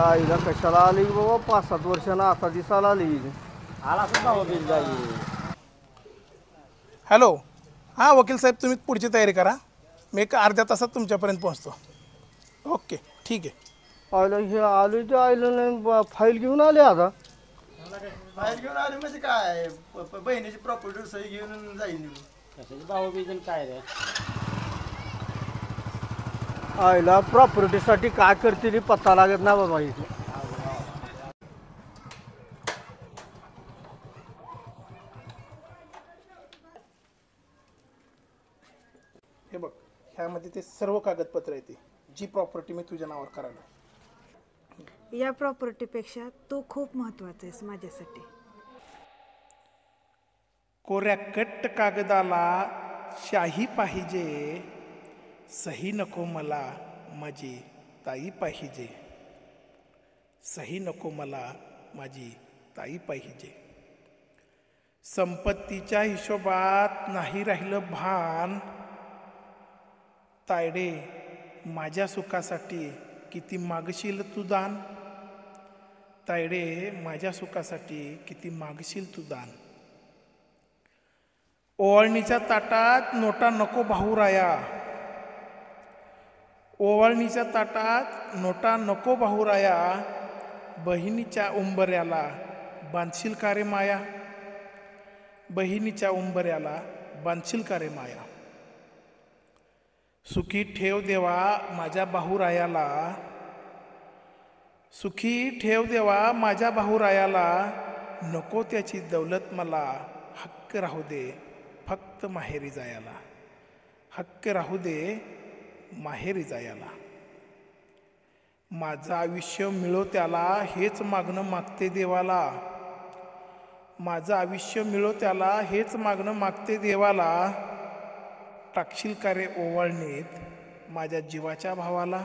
आईला कशाला आली बाबा 5-7 वर्षांना आता दिसायला आली आला सुद्धा बिल जाईल. हॅलो हां वकील साहेब तुम्ही पुढची तयारी करा मी एक अर्ध्या तासात तुमच्यापर्यंत पोहोचतो. ओके ठीक आहे. आईला हे आली ते आईला नाही फाईल घेऊन आले आता. बाहेर घेऊन आले म्हणजे काय बहिणीची प्रॉपर्टी सही घेऊन जाईल. कशाची भाऊ बिजन काय रे. आईला प्रॉपर्टीसाठी काय करते पत्ता लागत ना बाबा इथे. हे बघ ह्यामध्ये ते सर्व कागदपत्र येते जी प्रॉपर्टी मी तुझ्या नावावर करायला. या प्रॉपर्टीपेक्षा तू खूप महत्त्वाचा आहेस माझ्यासाठी. कोऱ्या कट्ट कागदाला शाही पाहिजे, सही नको मला माझी ताई पाहिजे. सही नको मला माझी ताई पाहिजे. संपत्तीच्या हिशोबात नाही राहिलं भान. तायडे माझ्या सुखासाठी किती मागशील तू दान. तायडे माझ्या सुखासाठी किती मागशील तू दान. ओवाळणीच्या ताटात नोटा नको भाऊराया. ओवाळणीच्या ताटात नोटा नको भाऊराया. बहिणीच्या उंबऱ्याला बांधशील का रे माया. बहिणीच्या उंबऱ्याला बांधशील का रे माया. सुखी ठेव देवा माझ्या भाऊरायाला. सुखी ठेव देवा माझ्या भाऊरायाला. नको त्याची दौलत मला. हक्क राहू दे फक्त माहेरी जायला. हक्क राहू दे माहेरी जायला. माझं आयुष्य मिळो त्याला हेच मागणं मागते देवाला. माझं आयुष्य मिळो त्याला हेच मागणं मागते देवाला. टाकशील का रे ओवाळणीत माझ्या जीवाच्या भावाला.